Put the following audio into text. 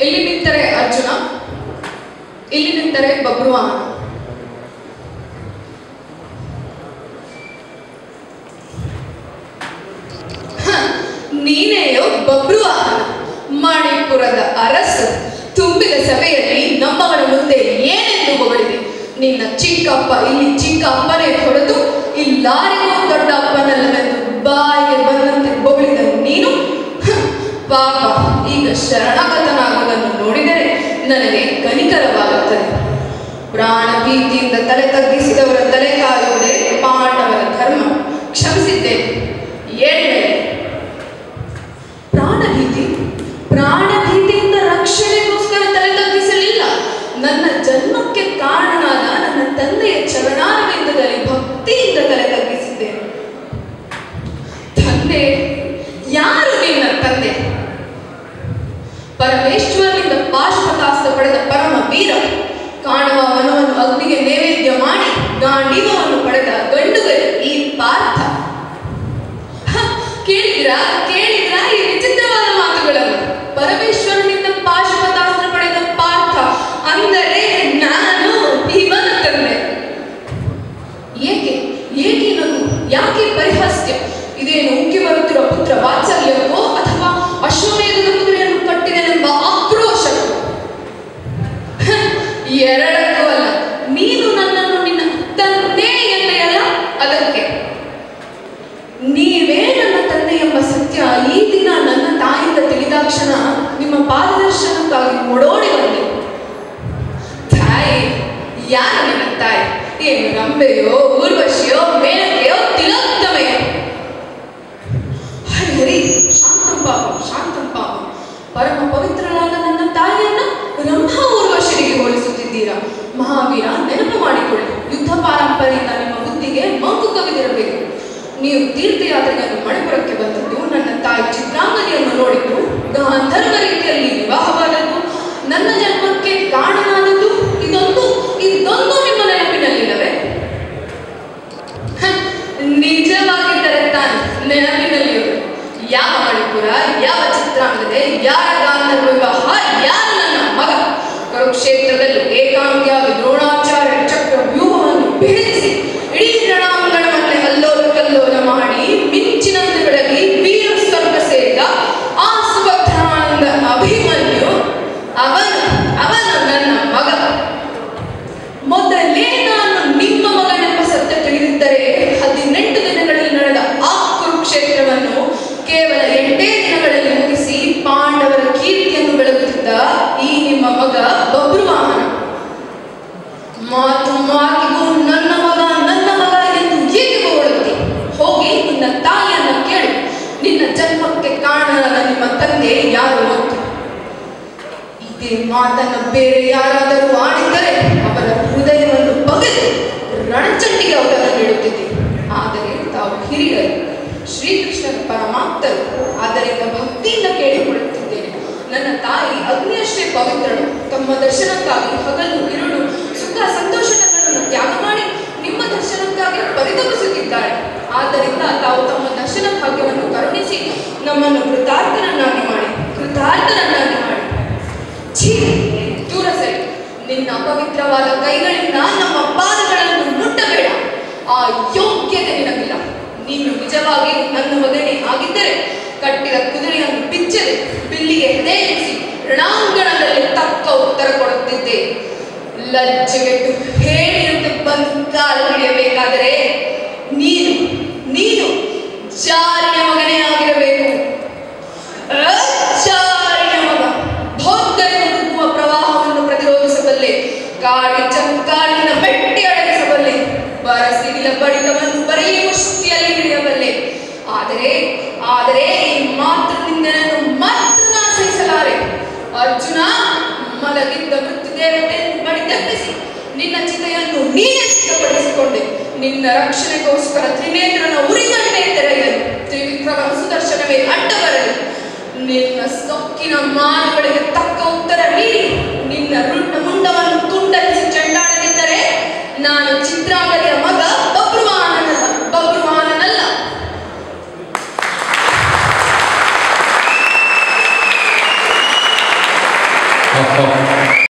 ಇಲ್ಲಿ ನಿಂತರೆ ಅರ್ಜುನ, ಇಲ್ಲಿ ನಿಂತರೆ ಬಬ್ರುವಾಹನ. ನೀನೆಯೋ ಬಬ್ರುವಾಹನ, ಮಣಿಪುರದ ಅರಸ. ತುಂಬಿದ ಸಭೆಯಲ್ಲಿ ನಮ್ಮವರ ಮುಂದೆ ಏನೆಂದು ಹೊಗಳಿದೆ. ನಿನ್ನ ಚಿಕ್ಕಪ್ಪ ಇಲ್ಲಿ ಚಿಕ್ಕ ಅಪ್ಪನೇ ಹೊಡೆದು ಇಲ್ಲಾರಿಗೂ ದೊಡ್ಡ ಅಪ್ಪನಲ್ಲವೆಂದು ಬಾಯಿಗೆ ಬಂದಂತೆ ಹೊಗಳಿದ ನೀನು ಪಾಪ ಈಗ ಶರಣಾಗತನಾಗುವುದನ್ನು ನೋಡಿದರೆ ನನಗೆ ಕನಿಕರವಾಗುತ್ತದೆ. ಪ್ರಾಣ ಭೀತಿಯಿಂದ ತಲೆ ತಗ್ಗಿಸಿದವರ ತಲೆ ಕಾಯುವುದೇ ಪಾಂಡವರ ಧರ್ಮ. ಕ್ಷಮಿಸಿದ್ದೇನೆ. ಏಳ್ಮೇಲೆ ಪ್ರಾಣಭೀತಿಯಿಂದ ರಕ್ಷಣೆಗೋಸ್ಕರ ತಲೆ ತಗ್ಗಿಸಲಿಲ್ಲ. ನನ್ನ ಜನ್ಮಕ್ಕೆ ಕಾರಣನಾದ ನನ್ನ ತಂದೆಯ ಚರಣಾರವಿಂದದಲ್ಲಿ ಭಕ್ತಿಯಿಂದ ತಲೆ ತಗ್ಗಿಸಿದ್ದೇನೆ. ತಂದೆ? ಯಾರು ನಿನ್ನ ತಂದೆ? ಪರಮೇಶ್ವರನಿಂದ ಪಾಶುಪತಾಸ್ತ್ರ ಪಡೆದ ಪರಮ ವೀರ. ಕಾಣುವ ವನವನ್ನು ಅಗ್ನಿಗೆ ನೈವೇದ್ಯ ಮಾಡಿ ಗಾಂಡೀವವನ್ನು ಪಡೆದ ಗಂಡುಗಲಿ ಈ ಪಾರ್ಥ. ಕೇಳಿದ್ರಾ ಈ ವಿಚಿತ್ರವಾದ ಮಾತುಗಳನ್ನು? ಪರಮೇಶ್ವರನಿಂದ ಪಾಶುಪತಾಸ್ತ್ರ ಪಡೆದ ಪಾರ್ಥ ಅಂದರೆ ನಾನು ಇವನ ತಂದೆ. ಏಕೆ ನಗು? ಯಾಕೆ ಪರಿಹಾಸ್ಯ? ಇದೇನು ಉಕ್ಕಿ ಬರುತ್ತಿರುವ ಪುತ್ರ ವಾತ್ಸಲ್ಯವೋ ಅಥವಾ ಅಶ್ವಮೇಧದ ಕುದುರೆಯನ್ನು ಕಟ್ಟಿದೆನೆಂಬ ಆಕ್ರೋಶವೋ? ಎರಡಕ್ಕೂ ಅಲ್ಲ. ನೀನು ನನ್ನನ್ನು ನಿನ್ನ ತಂದೆ ಎಂದೆಯಲ್ಲ, ಅದಕ್ಕೆ ನೀವೇ ನನ್ನ ತಂದೆ ಎಂಬ ಸತ್ಯ ಈ ದಿನ ನನ್ನ ತಾಯಿಯಿಂದ ತಿಳಿದಾಕ್ಷಣ ನಿಮ್ಮ ಪಾದದರ್ಶನಕ್ಕಾಗಿ ಓಡೋಡಿ ಬಂದೆ. ತಾಯಿ? ಯಾರು ನಿನ್ನ ತಾಯಿ? ಏನು ರಂಬೆಯೋ, ಊರ್ವಶಿಯೋ, ಮೇನಕೆಯೋ, ತಿಲೋತ್ತಮೆಯೋ? ಹರಿ ಶಾಂತಂ ಪಾಪ. ಪರಮ ಪವಿತ್ರನಾದ ನನ್ನ ತಾಯಿಯನ್ನ ರಂಭಾ ಊರ್ವಶಿಗೆ ಹೋಲಿಸುತ್ತಿದ್ದೀರಾ? ಮಹಾವೀರ, ನೆನಪು ಮಾಡಿಕೊಳ್ಳಿ. ಯುದ್ಧ ಪಾರಂಪರ್ಯದಿಂದ ನಿಮ್ಮ ಬುದ್ಧಿಗೆ ಮಂಕು ಕವಿದಿರಬೇಕು. ನೀವು ತೀರ್ಥಯಾತ್ರೆಯನ್ನು ಮಣಿಪುರಕ್ಕೆ ಬಂದದ್ದು, ನನ್ನ ತಾಯಿ ಚಿತ್ರಾಂಗದಿಯನ್ನು ನೋಡಿದ್ದು, ಗಾಂಧರ್ವ ರೀತಿಯಲ್ಲಿ ವಿವಾಹವಾದದ್ದು, ನನ್ನ ಜನ್ಮಕ್ಕೆ ಕಾರಣನಾದದ್ದು, ಇದೊಂದು ನಿಮ್ಮ ನೆನಪಿನಲ್ಲಿಲ್ಲವೇ? ನಿಜವಾಗಿದ್ದರೆ ತಾನೆ ನೆನಪಿನಲ್ಲಿರುವುದು. ಯಾವ ಮಣಿಪುರ, ಯಾವ ಚಿತ್ರಾಂಗದೆ, ಯಾರ ಗಾಂಧರ್ವ ವಿವಾಹ, ಯಾರು ನನ್ನ ಮಗ? ಕುರುಕ್ಷೇತ್ರದಲ್ಲಿ ಏಕಾಂಗಿಯಾಗಿ ದ್ರೋಣಾಚಾರ್ಯ ಚಕ್ರ ವ್ಯೂಹವನ್ನು ಭೇದಿಸಿ ಇಡೀ ರಣಾಂಗಣವನ್ನೇ ಅಲ್ಲೋಲ ಮಾಡಿ ಮಿಂಚಿನಂತೆ ಬೆಳಗಿ ವೀರ ಸ್ವರ್ಗ ಸೇರಿದ ಆ ಸುಭದ್ರಾನಂದ ಅಭಿಮನ್ಯು ಅವನು ನನ್ನ ಮಗ. ಮೊದಲೇ ನಾನು ನಿಮ್ಮ ಮಗನೆಂಬ ಸತ್ಯ ತಿಳಿದಿದ್ದರೆ 18 ದಿನಗಳಲ್ಲಿ ನಡೆದ ಆ ಕುರುಕ್ಷೇತ್ರವನ್ನು ಕೇವಲ 8 ದಿನಗಳಲ್ಲಿ ಮುಗಿಸಿ ಪಾಂಡವರ ಕೀರ್ತಿಯನ್ನು ಬೆಳಗುತ್ತಿದ್ದ ಈ ನಿಮ್ಮ ಮಗ ಬಬ್ರುವಾಹನ. ಮಾತಿಗೂ ನನ್ನ ಮಗ ಎಂದು ಏಕೆ ಹೊಗಳುತ್ತಿ? ಹೋಗಿ ನಿನ್ನ ತಾಯಿಯನ್ನ ಕೇಳು. ನಿನ್ನ ಜನ್ಮಕ್ಕೆ ಕಾರಣನಾದ ನಿಮ್ಮ ತಂದೆ ಯಾರು ಅಂತ. ಇದೇ ಮಾತನ್ನ ಬೇರೆ ಯಾರಾದರೂ ಆಡಿದ್ದರೆ ಅವರ ಹೃದಯವನ್ನು ಬಗೆದು ರಣಚಂಡಿಗೆ ಅವತಾರ ನೀಡುತ್ತಿದ್ದೆ. ಆದರೆ ತಾವು ಹಿರಿಯರು, ಶ್ರೀಕೃಷ್ಣನ ಪರಮಾಪ್ತರು, ಆದ್ದರಿಂದ ಭಕ್ತಿಯಿಂದ ಕೇಳಿಕೊಳ್ಳುತ್ತಿದ್ದೇನೆ. ನನ್ನ ತಾಯಿ ಅಗ್ನಿಯಷ್ಟೇ ಪವಿತ್ರಳು. ತಮ್ಮ ದರ್ಶನಕ್ಕಾಗಿ ಹಗಲು ಇರುಳು ಸುಖ ಸಂತೋಷಗಳನ್ನು ತ್ಯಾಗ ಮಾಡಿ ನಿಮ್ಮ ದರ್ಶನಕ್ಕಾಗಿ ಪರಿತಪಿಸುತ್ತಿದ್ದಾಳೆ. ಆದ್ದರಿಂದ ತಾವು ತಮ್ಮ ದರ್ಶನ ಭಾಗ್ಯವನ್ನು ಕರುಣಿಸಿ ನಮ್ಮನ್ನು ಕೃತಾರ್ಥರನ್ನಾಗಿ ಮಾಡಿ. ಛೀ, ದೂರ ಸರಿ. ನಿನ್ನ ಅಪವಿತ್ರವಾದ ಕೈಗಳಿಂದ ನಮ್ಮ ಪಾದಗಳನ್ನು ಮುಟ್ಟಬೇಡ. ಆ ಯೋಗ್ಯತೆ ನಿನಗಿಲ್ಲ. ನೀನು ನಿಜವಾಗಿ ನನ್ನ ಮಗನೇ ಆಗಿದ್ದರೆ ಕಟ್ಟಿದ ಕುದುರೆಯನ್ನು ಬಿಚ್ಚದೆ ಬಿಲ್ಲಿಗೆ ಹೆದೆಯಿರಿಸಿ ರಣಾಂಗಣದಲ್ಲಿ ತಕ್ಕ ಉತ್ತರ ಕೊಡುತ್ತಿದ್ದೆ. ಲಜ್ಜೆಗೆಟ್ಟು ಹೇಳಿದಂತೆ ಬಂದು ಕಾಲು ಹಿಡಿಯಬೇಕಾದರೆ ನೀನು ಜಾರಿನ ಮಗನೇ ಆಗಿರಬೇಕು. ಜಾರಿನ ಮಗ. ಭೋಗ್ಗನೆ ನುಗ್ಗುವ ಪ್ರವಾಹವನ್ನು ಪ್ರತಿರೋಧಿಸಬಲ್ಲೆ. ಕಾಡಿನ ಮೆಟ್ಟಿ ಅಡಗಿಸಬಲ್ಲೆ. ಬರಸಿಡಿಲ ಬಡಿತವನ್ನು ಬರೀ ಮುಷ್ಟಿಯಲ್ಲಿ ಹಿಡಿಯಬಲ್ಲೆ. ಆದರೆ ಈ ಮಾತೃನಿಂದನನ್ನು ಮಾತ್ರ ಸಹಿಸಲಾರೆ. ಅರ್ಜುನ, ಮಲಗಿದ್ದ ಮೃತ್ಯುದೇವತೆಯನ್ನು ಬಡಿದೆಬ್ಬಿಸಿ ನಿನ್ನ ಚಿತೆಯನ್ನು ನೀನೇ ಸಿದ್ಧಪಡಿಸಿಕೊಂಡೆ. ನಿನ್ನ ರಕ್ಷಣೆಗೋಸ್ಕರ ತ್ರಿನೇತ್ರನ ಉರಿಗಣ್ಣೆ ತೆರೆಯಲು ತ್ರಿವಿಕ್ರಮನ ಸುದರ್ಶನವೇ ಅಡ್ಡ ಬರಲಿ. ನಿನ್ನ ಸೊಕ್ಕಿನ ಮಾತುಗಳಿಗೆ ತಕ್ಕ ಉತ್ತರ ನೀಡಿ ನಿನ್ನ ಮುಂಡವನ್ನು ತುಂಡರಿಸಿ ಚೆಂಡಾಡದಿದ್ದರೆ ನಾನು ಚಿತ್ರಾಂಗದಿಯ ಮಗ ಬಬ್ರುವಾಹನನಲ್ಲ.